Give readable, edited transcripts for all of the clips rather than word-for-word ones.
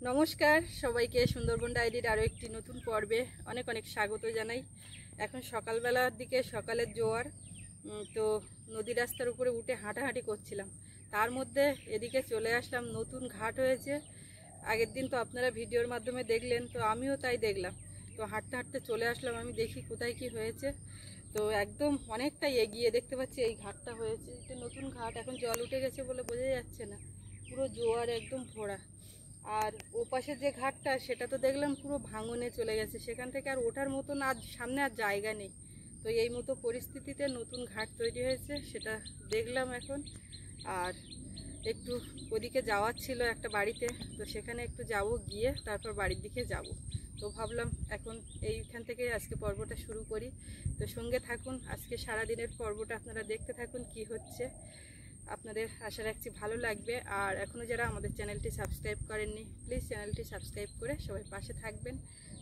নমস্কার সবাইকে সুন্দরবন ডায়েরির আরও একটি নতুন পর্বে অনেক অনেক স্বাগত জানাই। এখন সকালবেলার দিকে সকালের জোয়ার, তো নদী রাস্তার উপরে উঠে হাঁটাহাঁটি করছিলাম। তার মধ্যে এদিকে চলে আসলাম, নতুন ঘাট হয়েছে। আগের দিন তো আপনারা ভিডিওর মাধ্যমে দেখলেন, তো আমিও তাই দেখলাম। তো হাঁটতে হাঁটতে চলে আসলাম, আমি দেখি কোথায় কি হয়েছে। তো একদম অনেকটাই এগিয়ে দেখতে পাচ্ছি এই ঘাটটা হয়েছে। এটা নতুন ঘাট, এখন জল উঠে গেছে বলে বোঝা যাচ্ছে না, পুরো জোয়ার একদম ভরা। আর ওপাশের যে ঘাটটা সেটা তো দেখলাম পুরো ভাঙনে চলে গেছে, সেখান থেকে আর ওঠার মতন আর সামনে আর জায়গা নেই। তো এই মতো পরিস্থিতিতে নতুন ঘাট তৈরি হয়েছে, সেটা দেখলাম এখন। আর একটু ওদিকে যাওয়ার ছিল একটা বাড়িতে, তো সেখানে একটু যাব, গিয়ে তারপর বাড়ির দিকে যাব। তো ভাবলাম এখন এইখান থেকে আজকে পর্বটা শুরু করি। তো সঙ্গে থাকুন, আজকে সারাদিনের পর্বটা আপনারা দেখতে থাকুন কি হচ্ছে। আপনাদের আশা রাখছি ভালো লাগবে। আর এখনও যারা আমাদের চ্যানেলটি সাবস্ক্রাইব করেননি, প্লিজ চ্যানেলটি সাবস্ক্রাইব করে সবাই পাশে থাকবেন।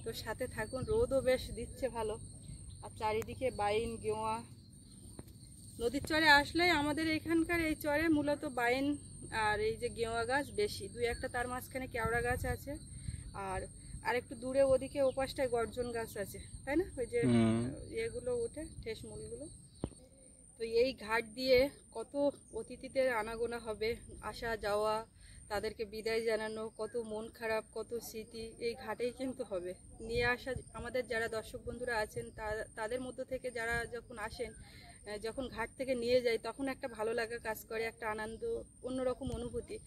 তো সাথে থাকুন, রোদও বেশ দিচ্ছে ভালো, আর চারিদিকে বাইন গেওয়া। নদীর চরে আসলে আমাদের এখানকার এই চরে মূলত বাইন আর এই যে গেওয়া গাছ বেশি, দুই একটা, তার মাঝখানে কেওড়া গাছ আছে। আর একটু দূরে ওদিকে ওপাশটায় গর্জন গাছ আছে, তাই না? ওই যে এগুলো ওঠে ঠেসমূলগুলো। তো এই ঘাট দিয়ে কত অতিথিদের আনাগোনা হবে, আসা যাওয়া, তাদেরকে বিদায় জানানো, কত মন খারাপ, কত স্মৃতি এই ঘাটেই কিন্তু হবে। নিয়ে আসা আমাদের যারা দর্শক বন্ধুরা আছেন তাদের মধ্য থেকে যারা যখন আসেন, যখন ঘাট থেকে নিয়ে যায় তখন একটা ভালো লাগা কাজ করে, একটা আনন্দ, অন্যরকম অনুভূতি।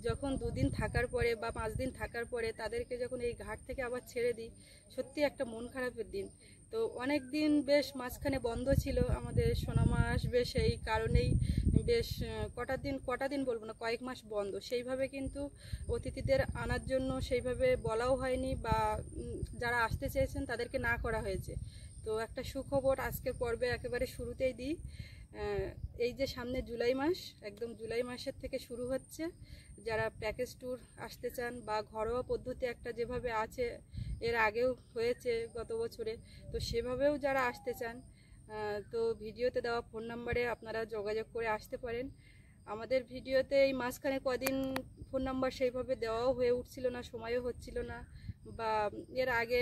যখন দুদিন থাকার পরে বা 5 দিন থাকার পরে তাদেরকে যখন এই ঘাট থেকে আবার ছেড়ে দিই, সত্যি একটা মন খারাপের দিন। তো অনেক দিন বেশ মাঝখানে বন্ধ ছিল আমাদের সোনামা আসবে, সেই কারণেই বেশ কটা দিন বলবো না, কয়েক মাস বন্ধ। সেইভাবে কিন্তু অতিথিদের আনার জন্য সেইভাবে বলাও হয়নি, বা যারা আসতে চেয়েছেন তাদেরকে না করা হয়েছে। তো একটা সুখবর আজকের পর্বে একেবারে শুরুতেই দিই। এই যে সামনে জুলাই মাস, একদম জুলাই মাসের থেকে শুরু হচ্ছে। যারা প্যাকেজ ট্যুর আসতে চান বা ঘরোয়া পদ্ধতি একটা যেভাবে আছে, এর আগেও হয়েছে গত বছরে, তো সেভাবেও যারা আসতে চান, তো ভিডিওতে দেওয়া ফোন নাম্বারে আপনারা যোগাযোগ করে আসতে পারেন। আমাদের ভিডিওতে এই মাঝখানে কদিন ফোন নাম্বার সেইভাবে দেওয়াও হয়ে উঠছিল না, সময়ও হচ্ছিল না, বা এর আগে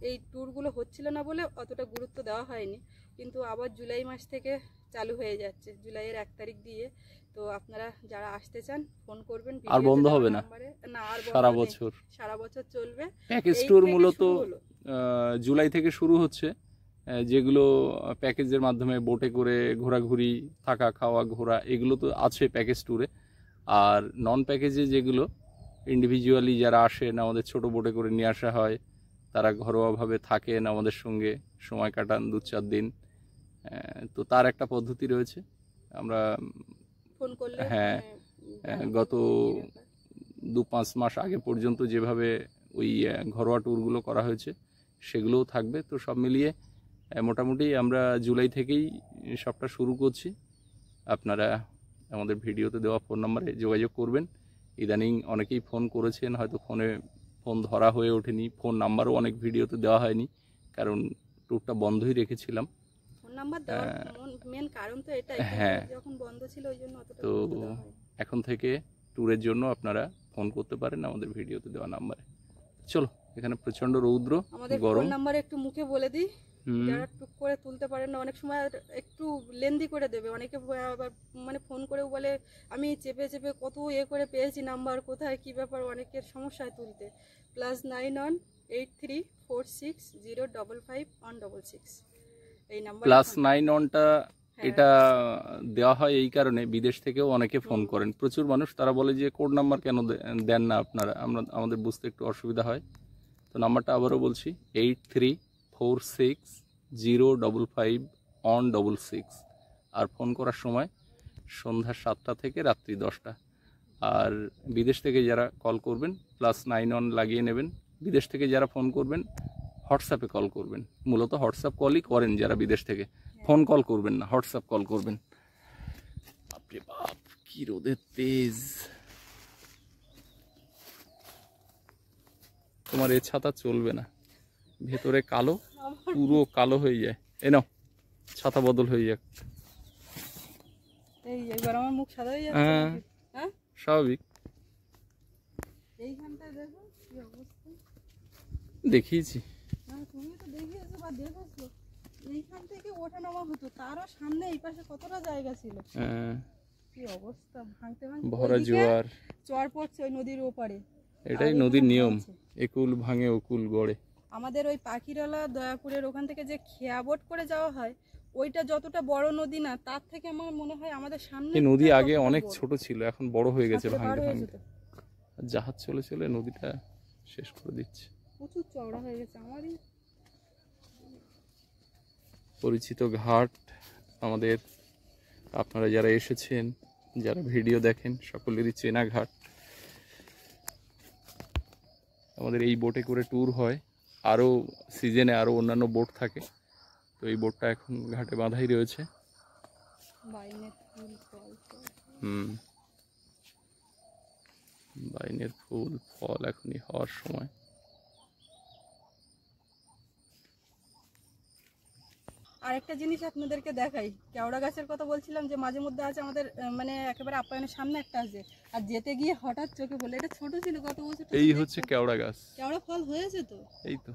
এই ট্যুরগুলো হচ্ছিল না বলে অতটা গুরুত্ব দেওয়া হয়নি। কিন্তু আবার জুলাই মাস থেকে চালু হয়ে যাচ্ছে, জুলাইয়ের 1 তারিখ দিয়ে। তো আপনারা যারা আসতে চান ফোন করবেন, আর বন্ধ হবে না, আর সারা বছর চলবে। প্যাকেজ ট্যুর মূলত জুলাই থেকে শুরু হচ্ছে, যেগুলো প্যাকেজের মাধ্যমে বোটে করে ঘোরাঘুরি, থাকা খাওয়া ঘোরা, এগুলো তো আছে প্যাকেজ ট্যুরে। আর নন প্যাকেজে যেগুলো ইন্ডিভিজুয়ালি যারা আসেন, আমাদের ছোট বোটে করে নিয়ে আসা হয়, তারা ঘরোয়াভাবে থাকেন আমাদের সঙ্গে, সময় কাটান 2-4 দিন। তো তার একটা পদ্ধতি রয়েছে। আমরা ফোন করলে, হ্যাঁ, গত 2-5 মাস আগে পর্যন্ত যেভাবে ওই ঘরোয়া ট্যুরগুলো করা হয়েছে সেগুলোও থাকবে। তো সব মিলিয়ে মোটামুটি আমরা জুলাই থেকেই সবটা শুরু করছি। আপনারা আমাদের ভিডিওতে দেওয়া ফোন নাম্বারে যোগাযোগ করবেন। ইদানিং অনেকেই ফোন করেছেন, হয়তো ফোন ধরা হয়ে ওঠেনি, ফোন নাম্বারও অনেক ভিডিওতে দেওয়া হয়নি, কারণ ট্যুরটা বন্ধই রেখেছিলাম। হ্যাঁ, তো এখন থেকে ট্যুরের জন্য আপনারা ফোন করতে পারেন আমাদের ভিডিওতে দেওয়া নাম্বারে। চলো, এখানে প্রচন্ড রৌদ্র, গরম। নাম্বার একটু মুখে বলে দিই, যারা টুক করে তুলতে পারেন না, অনেক সময় একটু লেন্দি করে দেবে। অনেকে আবার মানে ফোন করেও বলে আমি চেপে চেপে কত করে পেয়েছি নাম্বার, কোথায় কি ব্যাপার, অনেকের সমস্যায় তুলতে। +91 8346 055 166 এই নাম্বার। +91টা এটা দেওয়া হয় এই কারণে, বিদেশ থেকেও অনেকে ফোন করেন, প্রচুর মানুষ। তারা বলে যে কোড নাম্বার কেন দেন না আপনারা, আমাদের বুঝতে একটু অসুবিধা হয়। তো নাম্বারটা আবারও বলছি, 8346 055 166। আর ফোন করার সময় সন্ধ্যা 7টা থেকে রাত্রি 10টা। আর বিদেশ থেকে যারা কল করবেন +91 লাগিয়ে নেবেন। বিদেশ থেকে যারা ফোন করবেন হোয়াটসঅ্যাপে কল করবেন, মূলত হোয়াটসঅ্যাপ কলই করেন যারা বিদেশ থেকে, ফোন কল করবেন না, হোয়াটসঅ্যাপ কল করবেন। বাপরে বাপ, কি রোদের তেজ! তোমার এ ছাতা চলবে না, ভেতরে কালো, পুরো কালো হয়ে যায়। এই নাও, ছাতা বদল হয়ে যাক। এইবার আমার মুখ সাদা হয়ে যাচ্ছে। হ্যাঁ, স্বাভাবিক। এইখানটায় দেখো কি অবস্থা। দেখিয়েছি। তুমি তো দেখিয়েছো বা দেখেছো, এইখান থেকে ওঠানামা হতো, তারও সামনে এই পাশে কতটা জায়গা ছিল। কি অবস্থা, ভাঙতে ভাঙতে ভরা জোয়ার, চর পড়ছে ওই নদীর ওপারে। এটাই নদীর নিয়ম, একুল ভাঙে অকুল গড়ে। আমাদের ওই পাখিরালা দয়াপুরের ওখান থেকে যে খেয়া বোট করে যাওয়া হয়, ওইটা যতটা বড় নদী না, তার থেকে আমার মনে হয় আমাদের সামনে এই নদী আগে অনেক ছোট ছিল, এখন বড় হয়ে গেছে ভাঙতে ভাঙতে। জাহাজ চলে চলে নদীটা শেষ করে দিচ্ছে। প্রচুর চওড়া হয়ে গেছে। আমারই পরিচিত ঘাট আমাদের, আপনারা যারা এসেছেন, যারা ভিডিও দেখেন, সকলেরই চেনা ঘাট। আমাদের এই বোটে করে ট্যুর হয়, আরও সিজনে আরও অন্যান্য বোট থাকে, তো এই বোটটা এখন ঘাটে বাঁধাই রয়েছে। বাইনের ফুল ফল এখনই হওয়ার সময়। আরেকটা জিনিস আপনাদেরকে দেখাই, কেওড়া গাছের কথা বলছিলাম যে মাঝে মধ্যে আছে আমাদের, মানে একেবারে আপ্যায়নের সামনে একটা আছে, আর যেতে গিয়ে হঠাৎ চোখে পড়লো, এটা ছোট ছিল কত বছর। এই হচ্ছে কেওড়া গাছ। কেওড়া ফল হয়েছে তো, এই তো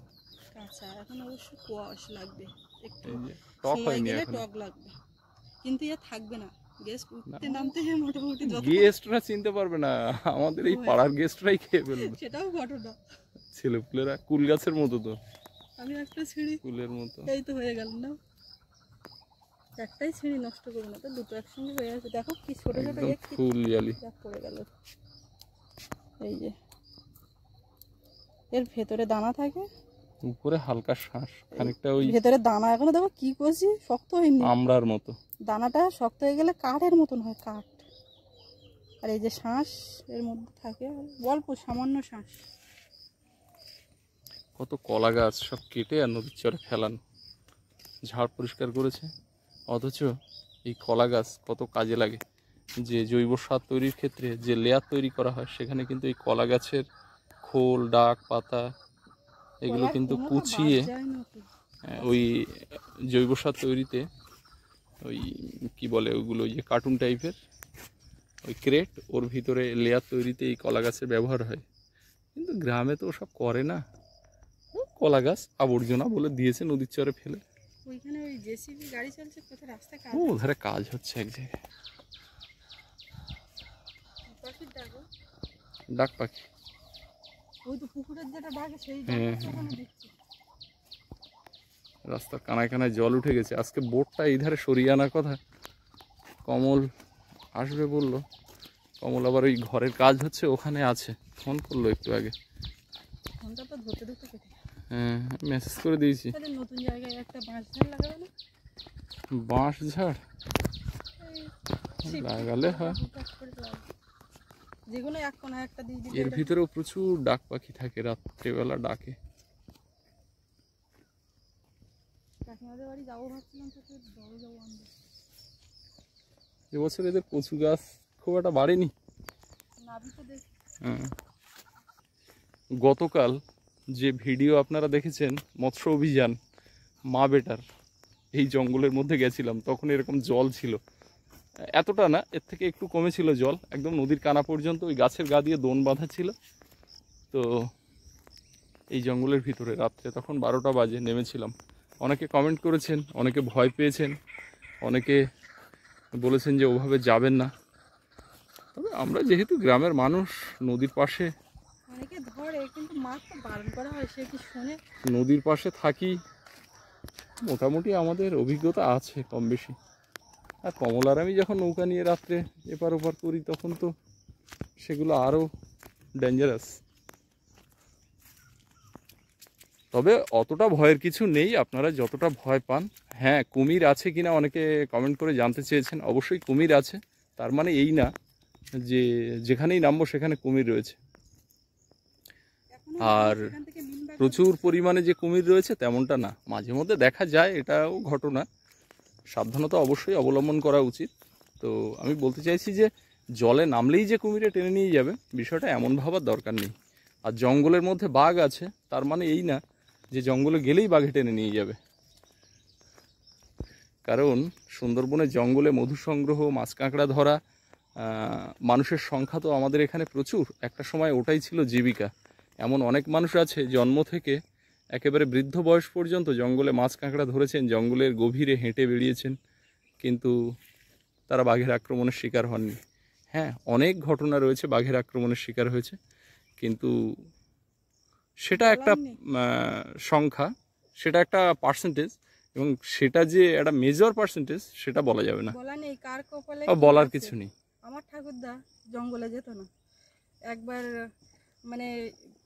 কাঁচা, এখন অবশ্য কোয়াশ লাগবে, একটু টক সময় হয়নি গেলে এখন, টক লাগবে, কিন্তু এ থাকবে না। গেস্ট উঠতে নামতে মোটামুটি গেস্টরা চিনতে পারবে না, আমাদের এই পাড়ার গেস্টরাই খেয়ে ফেলবে। সেটাও ঘটনা। ছেলেপুলেরা কুল গাছের মতো তো, আমি একটা ছিঁড়ি কুলের মতো, এই তো হয়ে গেল না, একটাই ছিঁড়ি নষ্ট করবো না তো, দুটো একসঙ্গে হয়ে আছে। দেখো কি ছোট ছোট ফুল জালি পড়ে গেল। এই যে এর ভেতরে দানা থাকে, উপরে হালকা শ্বাস, খানিকটা ওই ভেতরে দানা, এখনো দেখো কি করছি, শক্ত হয়নি, আমড়ার মতো। দানাটা শক্ত হয়ে গেলে কাঠের মতন হয়, কাঠ। আর এই যে শ্বাস এর মধ্যে থাকে, অল্প সামান্য শ্বাস। কত কলা গাছ সব কেটে আর নদীর চরে ফেলানো, ঝাড় পরিষ্কার করেছে, অথচ এই কলা গাছ কত কাজে লাগে। যে জৈব সার তৈরির ক্ষেত্রে যে লেয়ার তৈরি করা হয়, সেখানে কিন্তু এই কলা গাছের খোল, ডাক, পাতা এগুলো কিন্তু কুচিয়ে ওই জৈব সার তৈরিতে, ওই কি বলে ওগুলো, ওই যে কার্টুন টাইপের ওই ক্রেট, ওর ভিতরে লেয়ার তৈরিতে এই কলা গাছের ব্যবহার হয়। কিন্তু গ্রামে তো ওসব করে না, কলা গাছ আবর্জনা বলে দিয়েছে নদীর চরে ফেলে। ওইখানে ওই জেসিবি গাড়ি চলছে, কোথায় রাস্তায় কাজ, ওধারে কাজ হচ্ছে এক জায়গায়। ডাক পাখি, ওই তো পুকুরের যেটা ডাকে সেই দিচ্ছে। রাস্তার কানায় কানায় জল উঠে গেছে। আজকে বোটটা এইধারে সরিয়ে আনার কথা, কমল আসবে বললো, কমল আবার ওই ঘরের কাজ হচ্ছে ওখানে আছে, ফোন করলো একটু আগে। ফোনটা তো ধরতে ধরতে কেটে, হ্যাঁ মেসেজ করে দিয়েছি। তাহলে নতুন জায়গায় একটা বাঁশ ঝাড় লাগাবে না? বাঁশ ঝাড় লাগালে হয়, যেগুলো এক কোণা একটা দিয়ে দিলে। এর ভিতরেও প্রচুর ডাক পাখি থাকে, রাত্রেবেলা ডাকে। কাকিমাদের বাড়ি যাবো ভাবছিলাম, তো বড় যাবো আনবো। এবছর এদের কচু গাছ খুব একটা বাড়েনি। গতকাল যে ভিডিও আপনারা দেখেছেন মৎস্য অভিযান মা বেটার, এই জঙ্গলের মধ্যে গেছিলাম, তখন এরকম জল ছিল, এতটা না, এর থেকে একটু কমেছিল জল, একদম নদীর কানা পর্যন্ত, ওই গাছের গা দিয়ে দোন বাঁধা ছিল। তো এই জঙ্গলের ভিতরে রাত্রে তখন 12টা বাজে নেমেছিলাম। অনেকে কমেন্ট করেছেন, অনেকে ভয় পেয়েছেন, অনেকে বলেছেন যে ওভাবে যাবেন না। তবে আমরা যেহেতু গ্রামের মানুষ, নদীর পাশে, অনেকে ধরে কিন্তু মাছ তো বারণ করা হয়, সে কি শুনে, নদীর পাশে থাকি, মোটামুটি আমাদের অভিজ্ঞতা আছে কম বেশি। আর কমলার আমি যখন নৌকা নিয়ে রাত্রে এপার ওপার করি, তখন তো সেগুলো আরও ডেঞ্জারাস। তবে অতটা ভয়ের কিছু নেই, আপনারা যতটা ভয় পান। হ্যাঁ, কুমির আছে কিনা অনেকে কমেন্ট করে জানতে চেয়েছেন, অবশ্যই কুমির আছে, তার মানে এই না যে যেখানেই নামবো সেখানে কুমির রয়েছে। আর প্রচুর পরিমাণে যে কুমির রয়েছে তেমনটা না, মাঝে মধ্যে দেখা যায়, এটাও ঘটনা। সাবধানতা অবশ্যই অবলম্বন করা উচিত। তো আমি বলতে চাইছি যে জলে নামলেই যে কুমিরে টেনে নিয়ে যাবে, বিষয়টা এমন ভাবার দরকার নেই। আর জঙ্গলের মধ্যে বাঘ আছে, তার মানে এই না যে জঙ্গলে গেলেই বাঘে টেনে নিয়ে যাবে। কারণ সুন্দরবনের জঙ্গলে মধু সংগ্রহ, মাছ কাঁকড়া ধরা, মানুষের সংখ্যা তো আমাদের এখানে প্রচুর, একটা সময় ওটাই ছিল জীবিকা। এমন অনেক মানুষ আছে জন্ম থেকে একেবারে বৃদ্ধ বয়স পর্যন্ত জঙ্গলে মাছ কাঁকড়া ধরেছেন, জঙ্গলের গভীরে হেঁটে বেরিয়েছেন, কিন্তু তারা বাঘের আক্রমণের শিকার হননি। হ্যাঁ, অনেক ঘটনা রয়েছে বাঘের আক্রমণের শিকার হয়েছে, কিন্তু সেটা একটা সংখ্যা, সেটা একটা পার্সেন্টেজ, এবং সেটা যে একটা মেজর পার্সেন্টেজ সেটা বলা যাবে না, বলা নেই কার কপালে বলার কিছু নেই। আমার ঠাকুরদা জঙ্গলে যেত না, একবার মানে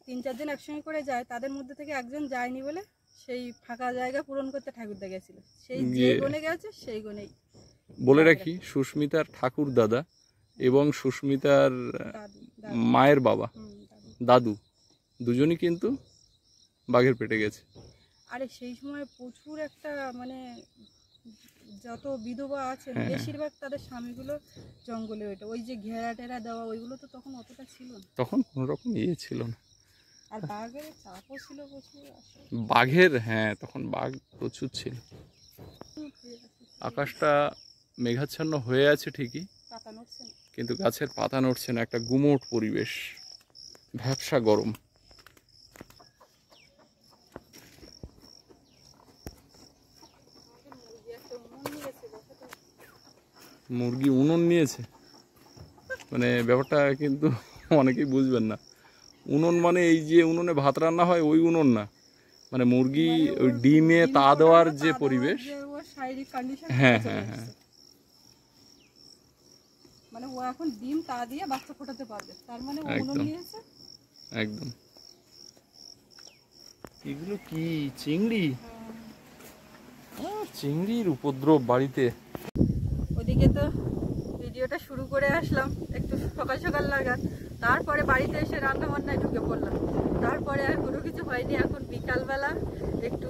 3-4 দিন একসঙ্গে করে যায়, তাদের মধ্যে থেকে একজন যায়নি বলে সেই ফাঁকা জায়গা পূরণ করতে ঠাকুরদা গেছিল, সেই যে গনে গেছে সেই গনেই। বলে রাখি, সুস্মিতার ঠাকুর দাদা এবং সুস্মিতার মায়ের বাবা দাদু দুজনই কিন্তু বাঘের পেটে গেছে। আরে সেই সময় প্রচুর একটা মানে যত বিধবা আছেন বেশিরভাগ তাদের স্বামীগুলো জঙ্গলে ওইটা, ওই যে ঘেরা টেরা দেওয়া ওইগুলো তো তখন অতটা ছিল না, তখন কোনো রকম ছিল না। আর বাঘের চাপও ছিল প্রচুর। বাঘের, হ্যাঁ, তখন বাঘ প্রচুর ছিল। আকাশটা মেঘাচ্ছন্ন হয়ে আছে ঠিকই, পাতা নড়ছে না, কিন্তু গাছের পাতা নড়ছে না, একটা গুমোট পরিবেশ, ভ্যাপসা গরম। মুরগি উনুন নিয়েছে, মানে ব্যাপারটা কিন্তু অনেকেই বুঝবেন না। উনুন মানে এই যে উনুনে ভাত রান্না হয় ওই উনুন না, মানে মুরগি ওই ডিমে তা দেওয়ার যে পরিবেশ। হ্যাঁ হ্যাঁ হ্যাঁ, মানে ও এখন ডিম তা দিয়ে বাচ্চা ফোটাতে পারবে, তার মানে ও উনুন নিয়েছে একদম। এগুলো কি চিংড়ি? চিংড়ির উপদ্রব বাড়িতে। ওদিকে তো ভিডিওটা শুরু করে আসলাম একটু সকাল সকাল লাগার, তারপরে বাড়িতে এসে রান্না বান্নায় ঢুকে পড়লাম, তারপরে আর কোনো কিছু হয়নি। এখন বিকালবেলা একটু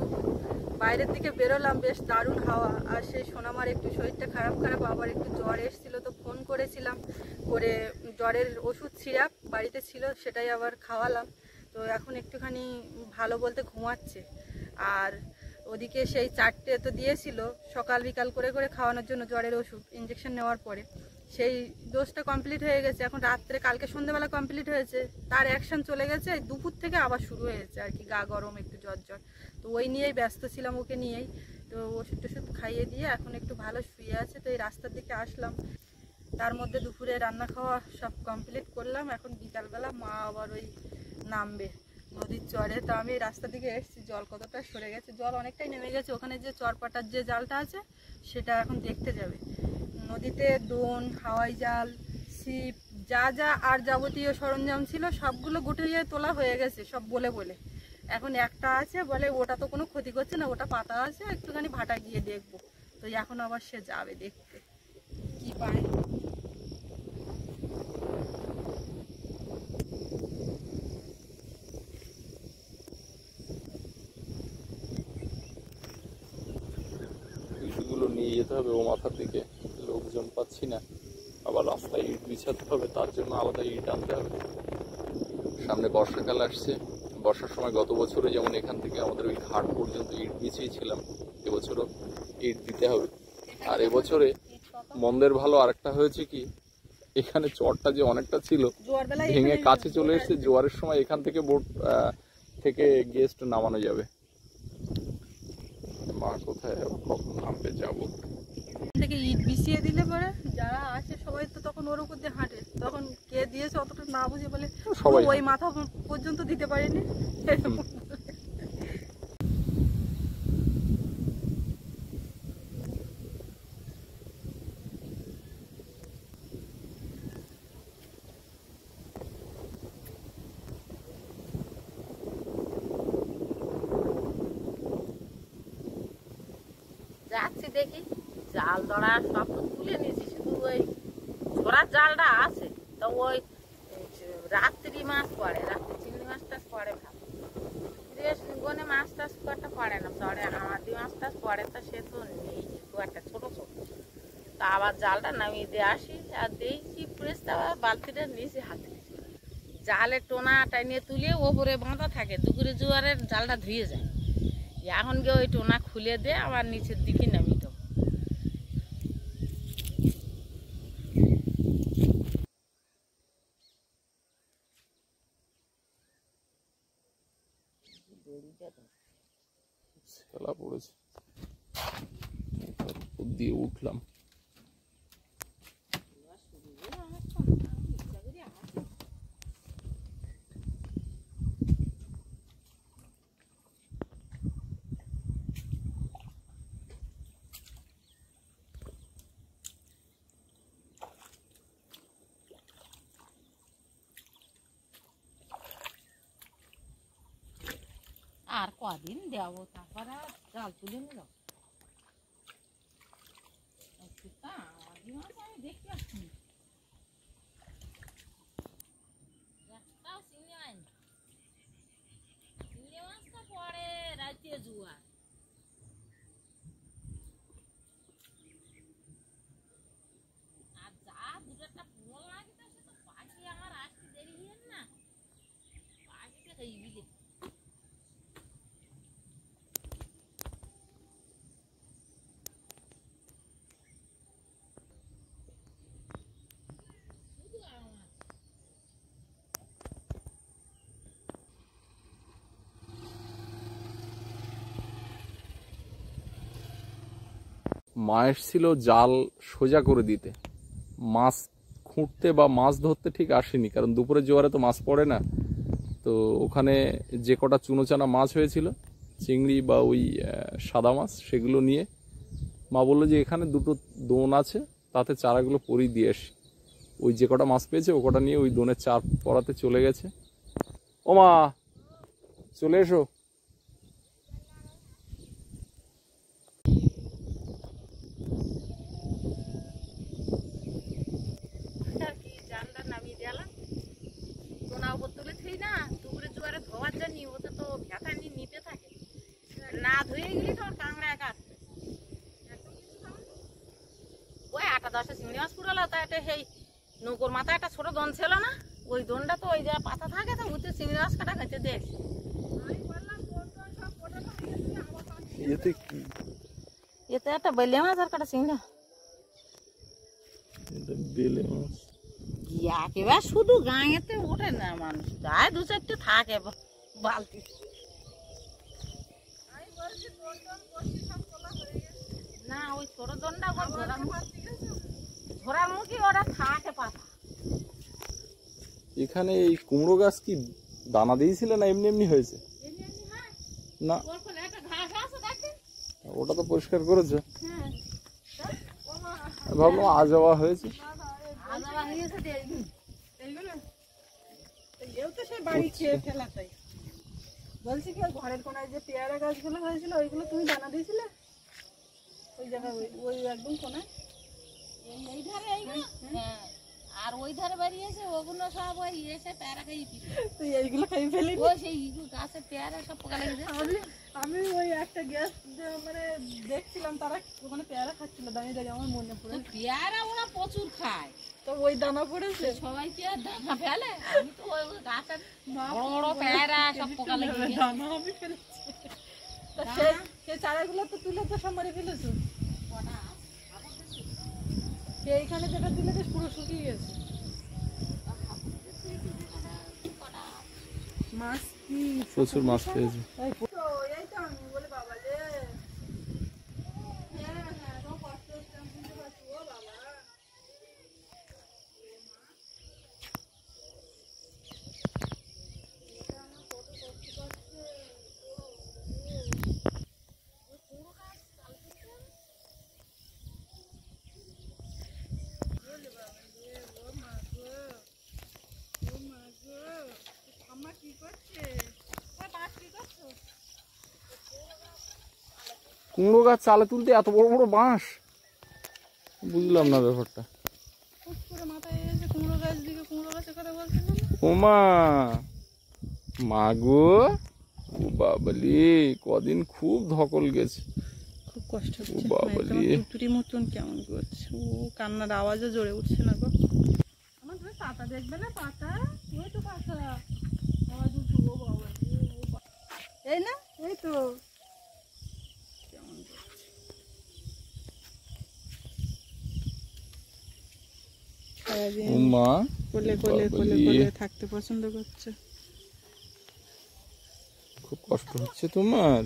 বাইরের দিকে বেরোলাম, বেশ দারুণ হাওয়া, আর সেই সোনামার একটু শরীরটা খারাপ খারাপ, আবার একটু জ্বর এসেছিলো, তো ফোন করেছিলাম করে জ্বরের ওষুধ সিরাপ বাড়িতে ছিল সেটাই আবার খাওয়ালাম, তো এখন একটুখানি ভালো বলতে ঘুমাচ্ছে। আর ওদিকে সেই 4টে তো দিয়েছিল সকাল বিকাল করে করে খাওয়ানোর জন্য জ্বরের ওষুধ, ইঞ্জেকশন নেওয়ার পরে সেই ডোজটা কমপ্লিট হয়ে গেছে, এখন রাত্রে কালকে সন্ধ্যেবেলা কমপ্লিট হয়েছে, তার অ্যাকশন চলে গেছে, দুপুর থেকে আবার শুরু হয়েছে আর কি, গা গরম একটু জ্বর জ্বর, তো ওই নিয়েই ব্যস্ত ছিলাম, ওকে নিয়েই। তো ওষুধ টষুধ খাইয়ে দিয়ে এখন একটু ভালো শুয়ে আছে, তো এই রাস্তার দিকে আসলাম, তার মধ্যে দুপুরে রান্না খাওয়া সব কমপ্লিট করলাম। এখন বিকালবেলা মা আবার ওই নামবে নদীর চরে, তো আমি রাস্তা দিকে এসেছি, জল কতটা সরে গেছে, জল অনেকটাই নেমে গেছে, ওখানে যে চরপাটার যে জালটা আছে সেটা এখন দেখতে যাবে। নদীতে দোন, হাওয়াই জাল, ছিপ, যা যা আর যাবতীয় সরঞ্জাম ছিল সবগুলো গুটিয়ে তোলা হয়ে গেছে সব বলে বলে, এখন একটা আছে বলে ওটা তো কোনো ক্ষতি করছে না, ওটা পাতা আছে, একটুখানি ভাটা গিয়ে দেখবো, তো এখন আবার সে যাবে দেখতে কি পায়। ইটগুলো নিয়ে যেতে হবে ও মাথার দিকে, লোকজন পাচ্ছি না, আবার রাস্তায় ইট বিছাতে হবে, তার জন্য আলাদা ইট আনতে হবে। সামনে বর্ষাকাল আসছে, বর্ষার সময় গত বছরে যেমন এখান থেকে আমাদের ওই ঘাট পর্যন্ত ইট বিছিয়েছিলাম, এবছরও ইট দিতে হবে। আর এবছরে মন্দের ভালো আরেকটা হয়েছে কি, এখানে চরটা যে অনেকটা ছিল ভেঙে কাছে চলে এসেছে, জোয়ারের সময় এখান থেকে বোট থেকে গেস্ট নামানো যাবে। মা কোথায় কখন নামবে যাবো থেকে ইট বিছিয়ে দিলে পরে যারা আসে সবাই তো তখন ওর উপর দিয়ে হাঁটে, তখন কে দিয়েছে অতটা না বুঝে বলে সবাই ওই মাথা পর্যন্ত দিতে পারিনি। যাচ্ছি দেখি জাল ধরা সব তো তুলে নিয়েছি, শুধু ওই ঝোড়ার জালটা আছে, তো ওই রাত্রি মাছ পড়ে, রাত্রি চিংড়ি মাছ টাছ পড়ে, ভালো গনে মাছ টাছ একটা পড়ে না, চড়ে আমাদি মাছ টাছ পড়ে, তা সে তো নেই, খুব একটা ছোটো ছোটো, তা আবার জালটা নামিয়ে দিয়ে আসি, আর দেখি পুরেছে, আবার বালতিটা নিয়েছি হাতে, জালে টোনা টাইনিয়ে তুলে ওপরে বাঁধা থাকে, দুপুরে জোয়ারের জালটা ধুয়ে যায়, এখন গিয়ে ওই টোনা খুলে দিয়ে আবার নিচের দিকে নামিয়ে দেবো। খেলা পড়েছে, উপর দিয়ে উঠলাম। আর কদিন দেবো, তারপর আর জাল তুলে নিল। আমি দেখতে পাচ্ছি একটাও চিংড়ি আইনি। চিংড়ি মাছটা পরে রাতে জুয়া। আর যা দুটো একটা পুরো লাগে তো, সে তো পাখি আমার আসতে দেরি হয় না, পাখিটা খাইবি যে। মা এসেছিল জাল সোজা করে দিতে, মাছ খুঁটতে বা মাছ ধরতে ঠিক আসেনি, কারণ দুপুরের জোয়ারে তো মাছ পড়ে না। তো ওখানে যে কটা চুনোচানা মাছ হয়েছিল, চিংড়ি বা ওই সাদা মাছ, সেগুলো নিয়ে মা বললো যে এখানে দুটো দোন আছে, তাতে চারাগুলো পরিয়ে দিয়ে আসি। ওই যে কটা মাছ পেয়েছে ও কটা নিয়ে ওই দোনের চার পরাতে চলে গেছে। ও মা, চলে এসো। জানটা নামিয়ে দিলাম, সোনা উপর তুলে থই না, দুপুরে জোয়ারে ধোয়ার জন্য ওতে তো ভেতা নিয়ে নিতে থাকে, না ধুয়ে গেলি তো কাঁকড়া একা আসবে। ওই 8-10 চিংড়ি মাছ পুরালো, তা একটা সেই নৌকোর মাথায় একটা ছোট দোন ছিল না, ওই দোনটা তো ওই যা পাতা থাকে তো উঠে চিংড়ি মাছ কাটা খেতে দেখ। এতে একটা বেলে মাছ আর কাটা চিংড়ি বেলে মাছ একেবারে শুধু গাঁয়েতে ওঠে না, মানুষ যায় 2-4টে থাকে বালতি। না ওই ছোট দনটা ঘোরার মুখে ওরা থাকে পাতা। এখানে এই কুমড়ো গাছ কি দানা দিয়েছিল না এমনি এমনি হয়েছে? না, ওটা তো পরিষ্কার করেছে, ভাবলাম আজ যাওয়া হয়েছে। বলছি কি ঘরের কোনায় যে পেয়ারা গাছগুলো হয়েছিল ওইগুলো তুমি দানা দিয়েছিলে? ওই জায়গায় ওই একদম কোনায় এই ধারে এইগুলো, হ্যাঁ, আর ওই ধারে বেরিয়েছে ওগুলো সব ওই এসে পেয়ারা খাই তুই এইগুলো খাই ফেলি। ওই সেই গাছের পেয়ারা সব পোকা লেগে যাচ্ছে। আমি ওই একটা গ্যাস মানে দেখছিলাম তারা ওখানে পেয়ারা খাচ্ছিল, দাঁড়িয়ে দাঁড়িয়ে আমার মনে পড়ে পেয়ারা ওরা প্রচুর খায়, তো ওই দানা পড়েছে। সবাই কি আর দানা ফেলে? আমি তো ওই গাছের বড় বড় পেয়ারা সব পোকা লেগে গেছে। দানা আমি ফেলেছি, সেই চারাগুলো তো তুলে তো সব মারি ফেলেছো। এইখানে যেটা দিলে বেশ পুরো শুকিয়ে গেছে। মাছ কি প্রচুর মাছ পেয়েছে। এই তো আমি বলে বাবা রে, হ্যাঁ হ্যাঁ কষ্ট হচ্ছে, আমি বুঝতে পারছি। ও বাবা, কুমড়ো গাছ চালে তুলতে এত বড় বড় বাঁশ, বুঝলাম না ব্যাপারটা। মাথায় এসে কুমড়ো গাছ দিকে কুমড়ো গাছের কথা বলছিলাম। ওমা মাগো, ও বাবলি, কদিন খুব ধকল গেছে, খুব কষ্ট হচ্ছে। বাবলি টুটি মতন কেমন করছে, ও কান্নার আওয়াজও জোরে উঠছে না গো। আমার তুমি পাতা দেখবে না, পাতা ওই তো পাতা আওয়াজ উঠছে। ও বাবা, এই না, এই তো কেমন করছে। ওমা কোলে কোলে কোলে কোলে থাকতে পছন্দ করছে। খুব কষ্ট হচ্ছে তোমার?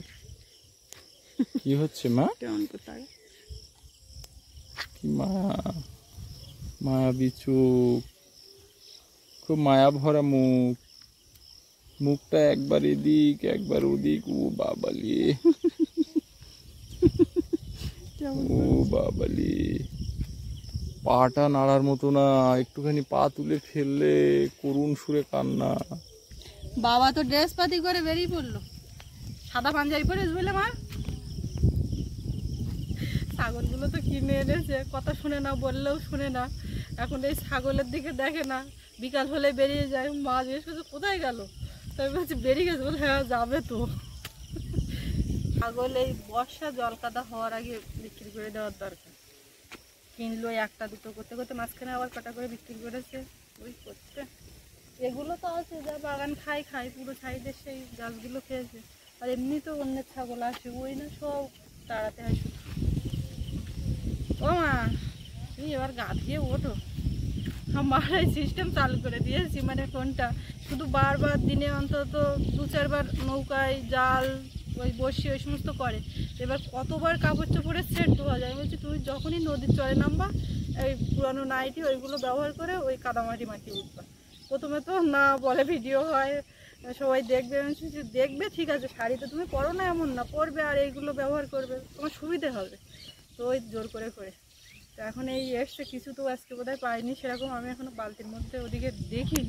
কি হচ্ছে মা? কি মায়াবী চোখ, খুব মায়া ভরা মুখ, মুখটা একবার এদিক একবার ওদিক। ও বাবালি, ও বাবালি, পাটা নাড়ার মতো না, একটুখানি পা তুলে ফেললে করুণ সুরে কান্না। বাবা তো ড্রেস পাতি করে বেরিয়ে পড়লো, সাদা পাঞ্জাবি পরে বুঝলে মা। ছাগলগুলো তো কিনে এনেছে, কথা শুনে না, বললেও শুনে না। এখন এই ছাগলের দিকে দেখে না, বিকাল হলে বেরিয়ে যায়। মা জিজ্ঞেস করছে কোথায় গেল, তাই বলছি বেরিয়ে গেছে। বলে হ্যাঁ যাবে তো। ছাগল এই বর্ষা জল কাদা হওয়ার আগে বিক্রি করে দেওয়ার দরকার। কিনলো একটা দুটো করতে করতে মাঝখানে আবার কটা করে বিক্রি করেছে। ওই করতে এগুলো তো আছে যা বাগান খাই পুরো সাইডের সেই গাছগুলো খেয়েছে। আর এমনি তো অন্যের ছাগল আসে, ওই না সব তাড়াতে হয় শুধু। ও মা, তুমি এবার গা দিয়ে ওঠো। আমার এই সিস্টেম চালু করে দিয়েছি, মানে ফোনটা শুধু বারবার দিনে অন্তত 2-4 বার নৌকায় জাল, ওই বসি, ওই সমস্ত করে। এবার কতবার কাপড় চোপড়ের সেট ধোয়া যায়। বলছি তুমি যখনই নদীর চরে নামবা, এই পুরানো নাইটি ওইগুলো ব্যবহার করে ওই কাদামাটি মাটি উঠবা। প্রথমে তো না বলে ভিডিও হয়, সবাই দেখবে। দেখবে ঠিক আছে, শাড়ি তো তুমি পরো না এমন না, পরবে আর এইগুলো ব্যবহার করবে, তোমার সুবিধে হবে। তো ওই জোর করে তো এখন এই এসছে কিছু, তো আজকে বোধহয় পাইনি সেরকম। আমি এখনো বালতির মধ্যে ওদিকে দেখি,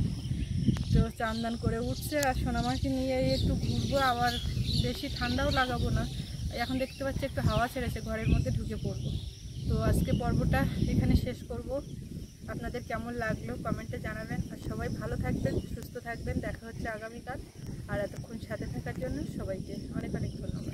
তো চান করে উঠছে। আর সোনামাকে নিয়ে একটু ঘুরবো, আবার বেশি ঠান্ডাও লাগাবো না। এখন দেখতে পাচ্ছি একটু হাওয়া ছেড়েছে, ঘরের মধ্যে ঢুকে পড়বো। তো আজকে পর্বটা এখানে শেষ করব। আপনাদের কেমন লাগলো কমেন্টে জানাবেন। আর সবাই ভালো থাকবেন, সুস্থ থাকবেন। দেখা হচ্ছে আগামীকাল। আর এতক্ষণ সাথে থাকার জন্য সবাইকে অনেক অনেক ধন্যবাদ।